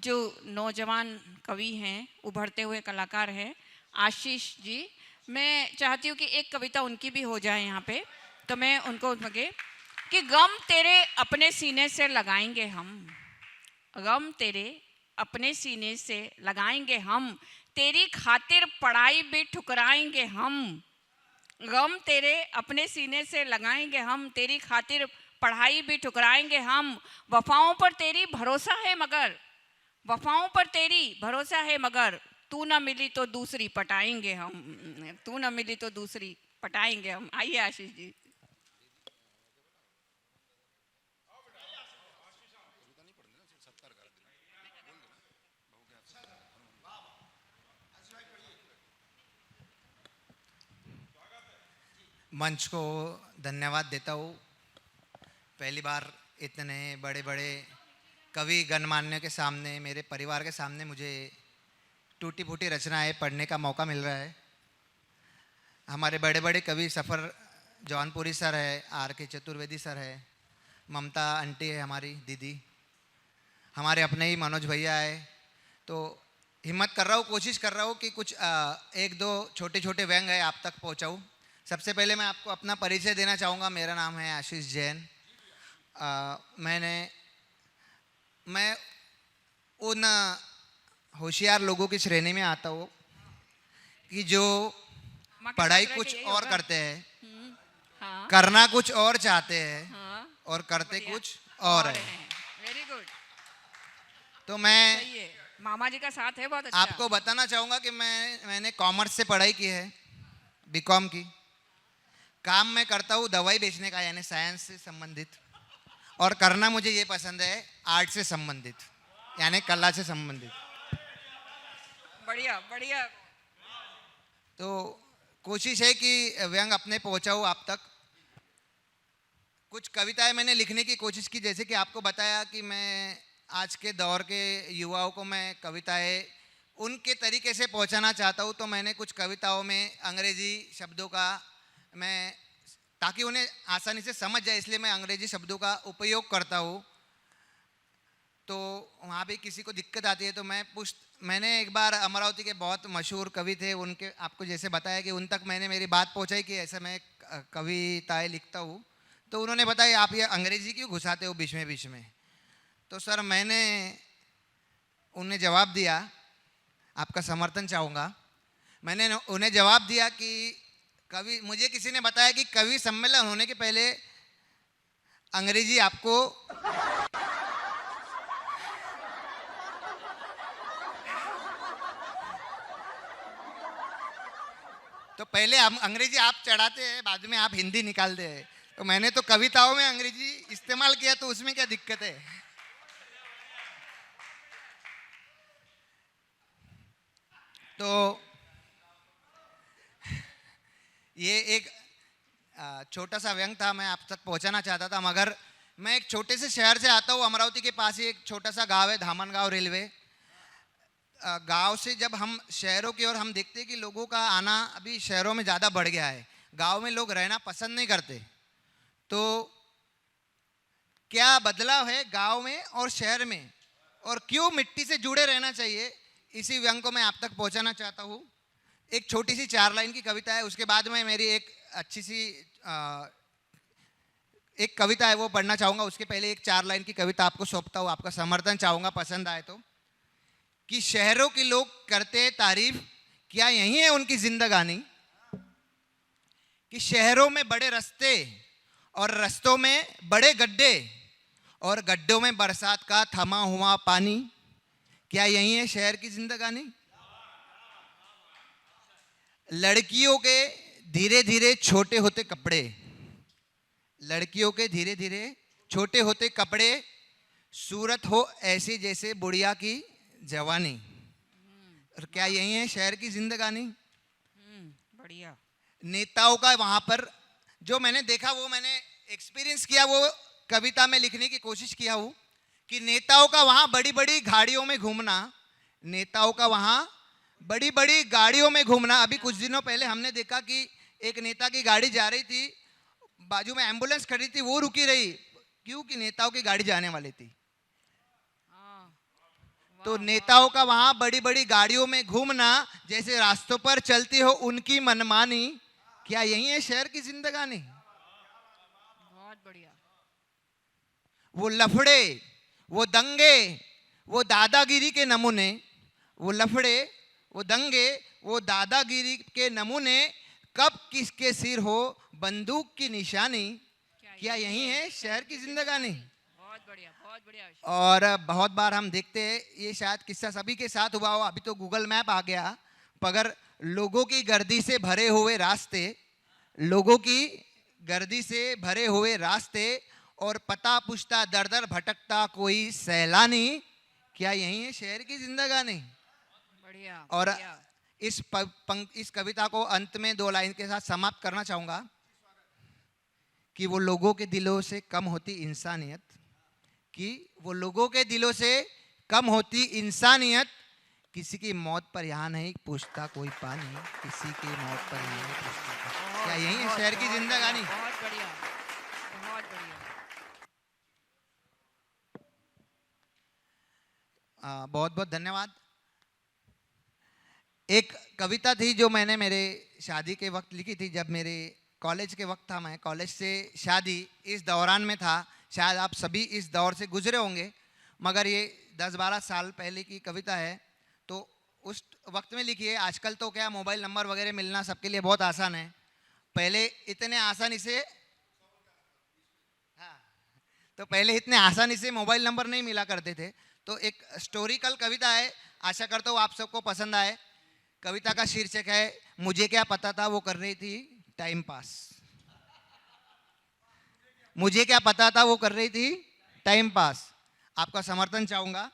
जो नौजवान कवि हैं, उभरते हुए कलाकार हैं, आशीष जी, मैं चाहती हूँ कि एक कविता उनकी भी हो जाए यहाँ पे, तो मैं उनको लगे कि गम तेरे अपने सीने से लगाएंगे हम, गम तेरे अपने सीने से लगाएंगे हम, तेरी खातिर पढ़ाई भी ठुकराएंगे हम, गम तेरे अपने सीने से लगाएंगे हम, तेरी खातिर पढ़ाई भी ठुकराएंगे हम, वफाओं पर तेरी भरोसा है मगर, वफाओं पर तेरी भरोसा है मगर, तू ना मिली तो दूसरी पटाएंगे हम, तू ना मिली तो दूसरी पटाएंगे हम। आइए आशीष जी। मंच को धन्यवाद देता हूँ। पहली बार इतने बड़े बड़े कवि गणमान्य के सामने, मेरे परिवार के सामने मुझे टूटी फूटी रचनाएं पढ़ने का मौका मिल रहा है। हमारे बड़े बड़े कवि सफ़र जौनपुरी सर है, आर के चतुर्वेदी सर है, ममता आंटी है हमारी दीदी, हमारे अपने ही मनोज भैया है। तो हिम्मत कर रहा हूँ, कोशिश कर रहा हूँ कि कुछ एक दो छोटे छोटे व्यंग है आप तक पहुँचाऊँ। सबसे पहले मैं आपको अपना परिचय देना चाहूँगा। मेरा नाम है आशीष जैन। मैं उन होशियार लोगों की श्रेणी में आता हूँ कि जो पढ़ाई कुछ और करते हैं, हाँ, करना कुछ और चाहते हैं, हाँ, और करते कुछ और है। Very good. तो मैं मामा जी का साथ है, बहुत अच्छा। आपको बताना चाहूँगा कि मैंने कॉमर्स से पढ़ाई की है, बीकॉम की। काम मैं करता हूँ दवाई बेचने का, यानी साइंस से संबंधित, और करना मुझे ये पसंद है आर्ट से संबंधित, यानी कला से संबंधित। बढ़िया बढ़िया। तो कोशिश है कि व्यंग अपने पहुँचाऊँ आप तक। कुछ कविताएं मैंने लिखने की कोशिश की, जैसे कि आपको बताया कि मैं आज के दौर के युवाओं को मैं कविताएं उनके तरीके से पहुंचाना चाहता हूं। तो मैंने कुछ कविताओं में अंग्रेजी शब्दों का मैं, ताकि उन्हें आसानी से समझ जाए, इसलिए मैं अंग्रेजी शब्दों का उपयोग करता हूं। तो वहाँ भी किसी को दिक्कत आती है तो मैंने एक बार अमरावती के बहुत मशहूर कवि थे, उनके आपको जैसे बताया कि उन तक मैंने मेरी बात पहुँचाई कि ऐसे मैं कविताएँ लिखता हूँ। तो उन्होंने बताया आप ये अंग्रेजी क्यों घुसाते हो बीच में। तो सर मैंने उन्हें जवाब दिया, आपका समर्थन चाहूँगा। मैंने उन्हें जवाब दिया कि कवि, मुझे किसी ने बताया कि कवि सम्मेलन होने के पहले अंग्रेजी आपको तो पहले हम अंग्रेजी आप चढ़ाते हैं, बाद में आप हिंदी निकालते हैं। तो मैंने तो कविताओं में अंग्रेजी इस्तेमाल किया, तो उसमें क्या दिक्कत है। तो ये एक छोटा सा व्यंग था, मैं आप तक पहुंचाना चाहता था। मगर मैं एक छोटे से शहर से आता हूँ, अमरावती के पास ही एक छोटा सा गांव है, धामनगांव रेलवे। गांव से जब हम शहरों की ओर हम देखते हैं कि लोगों का आना अभी शहरों में ज़्यादा बढ़ गया है, गांव में लोग रहना पसंद नहीं करते। तो क्या बदलाव है गांव में और शहर में, और क्यों मिट्टी से जुड़े रहना चाहिए, इसी व्यंग को मैं आप तक पहुंचाना चाहता हूँ। एक छोटी सी 4 लाइन की कविता है, उसके बाद में मेरी एक अच्छी सी एक कविता है वो पढ़ना चाहूँगा। उसके पहले एक 4 लाइन की कविता आपको सौंपता हूँ, आपका समर्थन चाहूँगा पसंद आए तो। कि शहरों के लोग करते तारीफ, क्या यही है उनकी जिंदगानी। कि शहरों में बड़े रास्ते और रास्तों में बड़े गड्ढे, और गड्ढों में बरसात का थमा हुआ पानी, क्या यही है शहर की जिंदगानी। लड़कियों के धीरे धीरे छोटे होते कपड़े, लड़कियों के धीरे धीरे छोटे होते कपड़े, सूरत हो ऐसी जैसे बुढ़िया की जवानी, और क्या यही है शहर की जिंदगानी। बढ़िया। नेताओं का वहां पर जो मैंने देखा, वो मैंने एक्सपीरियंस किया, वो कविता में लिखने की कोशिश किया हूं। कि नेताओं का वहां बड़ी बड़ी गाड़ियों में घूमना, नेताओं का वहां बड़ी बड़ी गाड़ियों में घूमना। अभी कुछ दिनों पहले हमने देखा कि एक नेता की गाड़ी जा रही थी, बाजू में एम्बुलेंस खड़ी थी, वो रुकी रही, क्योंकि नेताओं की गाड़ी जाने वाली थी। तो नेताओं का वहां बड़ी बड़ी गाड़ियों में घूमना, जैसे रास्तों पर चलती हो उनकी मनमानी, क्या यही है शहर की जिंदगानी? बहुत बढ़िया। वो लफड़े, वो दंगे, वो दादागिरी के नमूने, वो लफड़े, वो दंगे, वो दादागिरी के नमूने, कब किसके सिर हो बंदूक की निशानी, क्या यही है शहर की जिंदगानी? बहुत बढ़िया, बहुत बढ़िया। और बहुत बार हम देखते हैं, ये शायद किस्सा सभी के साथ हुआ हो, अभी तो गूगल मैप आ गया, मगर लोगों की गर्दी से भरे हुए रास्ते, लोगों की गर्दी से भरे हुए रास्ते, और पता पूछता दर दर भटकता कोई सैलानी, क्या यही है शहर की जिंदगानी? बढ़िया। और बढ़िया। इस कविता को अंत में 2 लाइन के साथ समाप्त करना चाहूंगा कि वो लोगों के दिलों से कम होती इंसानियत, कि वो लोगों के दिलों से कम होती इंसानियत, किसी की मौत पर यहाँ नहीं पूछता कोई पानी, किसी की मौत पर यहाँ नहीं पूछता कोई। क्या यही है शहर की जिंदगानी? बहुत बढ़िया, बहुत बढ़िया। बहुत बहुत धन्यवाद। एक कविता थी जो मैंने मेरे शादी के वक्त लिखी थी, जब मेरे कॉलेज के वक्त था, मैं कॉलेज से शादी इस दौरान में था, शायद आप सभी इस दौर से गुजरे होंगे, मगर ये 10-12 साल पहले की कविता है, तो उस वक्त में लिखी है। आजकल तो क्या मोबाइल नंबर वगैरह मिलना सबके लिए बहुत आसान है, पहले इतने आसानी से, हाँ, तो पहले इतने आसानी से मोबाइल नंबर नहीं मिला करते थे। तो एक स्टोरिकल कविता है, आशा करता हूँ आप सबको पसंद आए। कविता का शीर्षक है मुझे क्या पता था वो कर रही थी टाइम पास। मुझे क्या पता था वो कर रही थी टाइम पास। आपका समर्थन चाहूंगा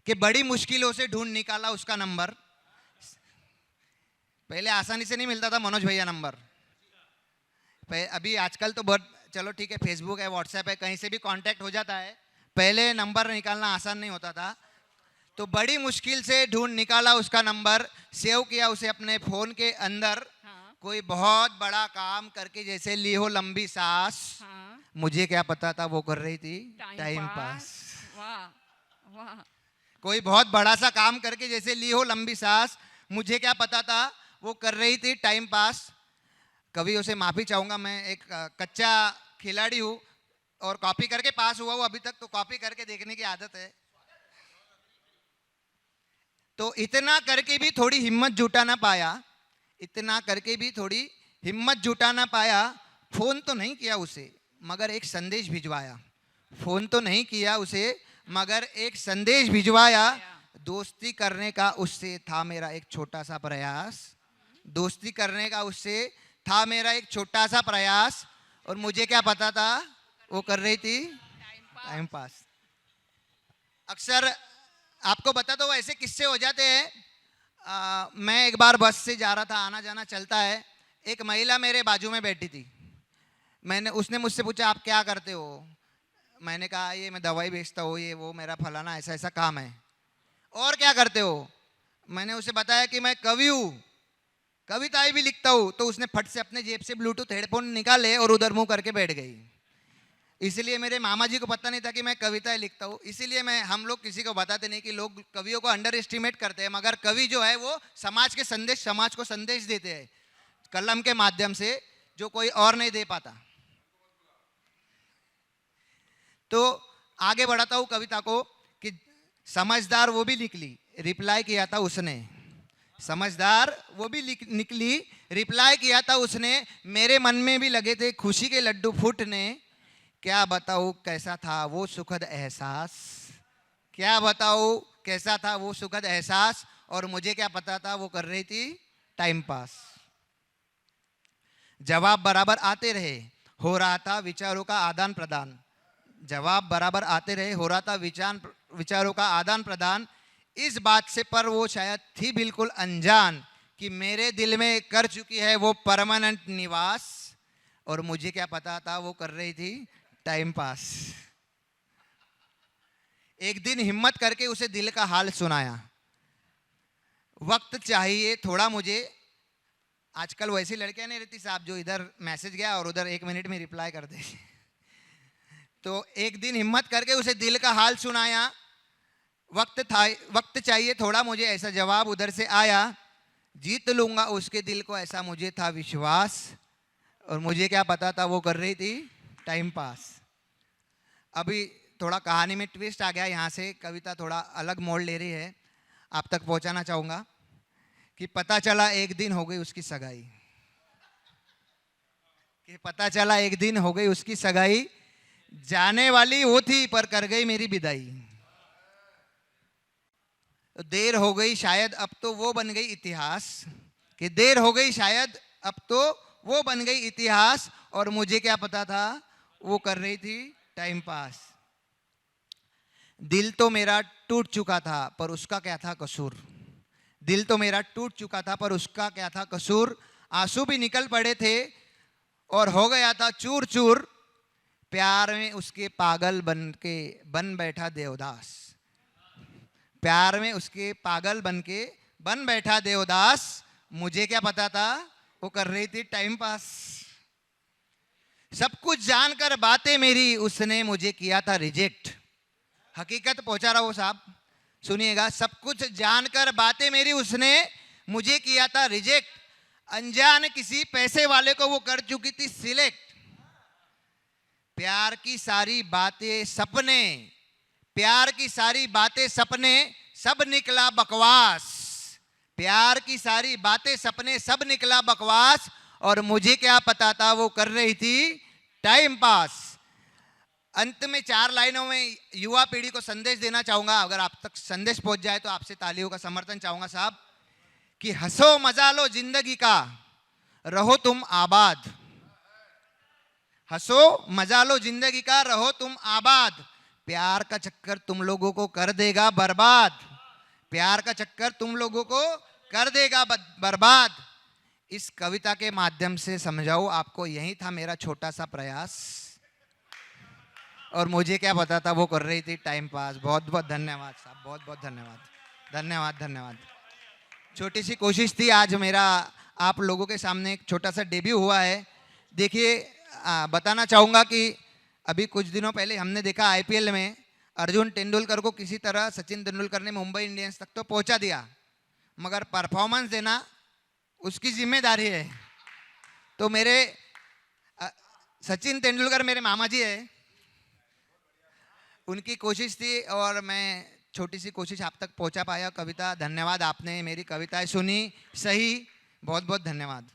कि बड़ी मुश्किलों से ढूंढ निकाला उसका नंबर। पहले आसानी से नहीं मिलता था मनोज भैया नंबर, अभी आजकल तो बहुत, चलो ठीक है, फेसबुक है, व्हाट्सएप है, कहीं से भी कांटेक्ट हो जाता है, पहले नंबर निकालना आसान नहीं होता था। तो बड़ी मुश्किल से ढूंढ निकाला उसका नंबर, सेव किया उसे अपने फोन के अंदर। हाँ। कोई बहुत बड़ा काम करके जैसे ली हो लंबी सांस, हाँ। मुझे क्या पता था वो कर रही थी टाइम पास। वाह वाह। कोई बहुत बड़ा सा काम करके जैसे ली हो लंबी सांस, मुझे क्या पता था वो कर रही थी टाइम पास। कवियों से माफी चाहूंगा, मैं एक कच्चा खिलाड़ी हूँ और कॉपी करके पास हुआ हूँ अभी तक, तो कॉपी करके देखने की आदत है। तो इतना करके भी थोड़ी हिम्मत जुटा ना पाया, इतना करके भी थोड़ी हिम्मत जुटा ना पाया, फोन तो नहीं किया उसे मगर एक संदेश भिजवाया। फोन तो नहीं किया उसे मगर एक संदेश भिजवाया। दोस्ती करने का उससे था मेरा एक छोटा सा प्रयास, दोस्ती करने का उससे था मेरा एक छोटा सा प्रयास, और मुझे क्या पता था वो कर रही थी टाइम पास। अक्सर आपको बता दो ऐसे किस्से हो जाते हैं। मैं एक बार बस से जा रहा था, आना जाना चलता है, एक महिला मेरे बाजू में बैठी थी। उसने मुझसे पूछा आप क्या करते हो? मैंने कहा ये मैं दवाई बेचता हूँ, ये वो मेरा फलाना ऐसा ऐसा काम है। और क्या करते हो? मैंने उसे बताया कि मैं कवि हूँ, कविताएं भी लिखता हूँ। तो उसने फट से अपने जेब से ब्लूटूथ हेडफोन निकाले और उधर मुंह करके बैठ गई। इसलिए मेरे मामा जी को पता नहीं था कि मैं कविताएं लिखता हूँ। इसीलिए हम लोग किसी को बताते नहीं कि लोग कवियों को अंडर एस्टिमेट करते हैं, मगर कवि जो है वो समाज के संदेश, समाज को संदेश देते हैं कलम के माध्यम से, जो कोई और नहीं दे पाता। तो आगे बढ़ाता हूँ कविता को कि समझदार वो भी निकली, रिप्लाई किया था उसने। समझदार वो भी निकली, रिप्लाई किया था उसने। मेरे मन में भी लगे थे खुशी के लड्डू फूटने। क्या बताऊं कैसा था वो सुखद एहसास, क्या बताऊं कैसा था वो सुखद एहसास, और मुझे क्या पता था वो कर रही थी टाइम पास। जवाब बराबर आते रहे, हो रहा था विचारों का आदान प्रदान। जवाब बराबर आते रहे, हो रहा था विचारों का आदान प्रदान। इस बात से पर वो शायद थी बिल्कुल अनजान कि मेरे दिल में कर चुकी है वो परमानेंट निवास, और मुझे क्या पता था वो कर रही थी टाइम पास। एक दिन हिम्मत करके उसे दिल का हाल सुनाया। वक्त चाहिए थोड़ा मुझे, आजकल वैसी लड़कियां नहीं रहती साहब जो इधर मैसेज गया और उधर 1 मिनट में रिप्लाई कर दे। तो एक दिन हिम्मत करके उसे दिल का हाल सुनाया। वक्त चाहिए थोड़ा मुझे, ऐसा जवाब उधर से आया। जीत लूंगा उसके दिल को, ऐसा मुझे था विश्वास। और मुझे क्या पता था वो कर रही थी टाइम पास। अभी थोड़ा कहानी में ट्विस्ट आ गया, यहाँ से कविता थोड़ा अलग मोड़ ले रही है। आप तक पहुंचाना चाहूंगा कि पता चला एक दिन हो गई उसकी सगाई। कि पता चला एक दिन हो गई उसकी सगाई, जाने वाली वो थी पर कर गई मेरी विदाई। तो देर हो गई शायद अब तो वो बन गई इतिहास। कि देर हो गई शायद अब तो वो बन गई इतिहास। और मुझे क्या पता था वो कर रही थी टाइम पास। दिल तो मेरा टूट चुका था पर उसका क्या था कसूर। दिल तो मेरा टूट चुका था पर उसका क्या था कसूर। आंसू भी निकल पड़े थे और हो गया था चूर चूर। प्यार में उसके पागल बन बैठा देवदास। प्यार में उसके पागल बन बैठा देवदास। मुझे क्या पता था वो कर रही थी टाइम पास। सब कुछ जानकर बातें मेरी उसने मुझे किया था रिजेक्ट। हकीकत पहुंचा रहा हूं साहब, सुनिएगा। सब कुछ जानकर बातें मेरी उसने मुझे किया था रिजेक्ट। अनजान किसी पैसे वाले को वो कर चुकी थी सिलेक्ट। प्यार की सारी बातें सपने, प्यार की सारी बातें सपने सब निकला बकवास। प्यार की सारी बातें सपने सब निकला बकवास। और मुझे क्या पता था वो कर रही थी टाइम पास। अंत में 4 लाइनों में युवा पीढ़ी को संदेश देना चाहूंगा। अगर आप तक संदेश पहुंच जाए तो आपसे तालियों का समर्थन चाहूंगा साहब। कि हंसो मजा लो जिंदगी का, रहो तुम आबाद। हंसो मजा लो जिंदगी का, रहो तुम आबाद। प्यार का चक्कर तुम लोगों को कर देगा बर्बाद। प्यार का चक्कर तुम लोगों को कर देगा बर्बाद। इस कविता के माध्यम से समझाऊं आपको, यही था मेरा छोटा सा प्रयास। और मुझे क्या पता था वो कर रही थी टाइम पास। बहुत बहुत धन्यवाद साहब, बहुत बहुत धन्यवाद, धन्यवाद धन्यवाद। छोटी सी कोशिश थी, आज मेरा आप लोगों के सामने एक छोटा सा डेब्यू हुआ है। देखिए, बताना चाहूँगा कि अभी कुछ दिनों पहले हमने देखा आईपीएल में अर्जुन तेंदुलकर को किसी तरह सचिन तेंदुलकर ने मुंबई इंडियंस तक तो पहुंचा दिया, मगर परफॉर्मेंस देना उसकी जिम्मेदारी है। तो मेरे सचिन तेंदुलकर मेरे मामा जी है, उनकी कोशिश थी और मैं छोटी सी कोशिश आप तक पहुंचा पाया कविता। धन्यवाद, आपने मेरी कविताएं सुनी, सही। बहुत बहुत धन्यवाद।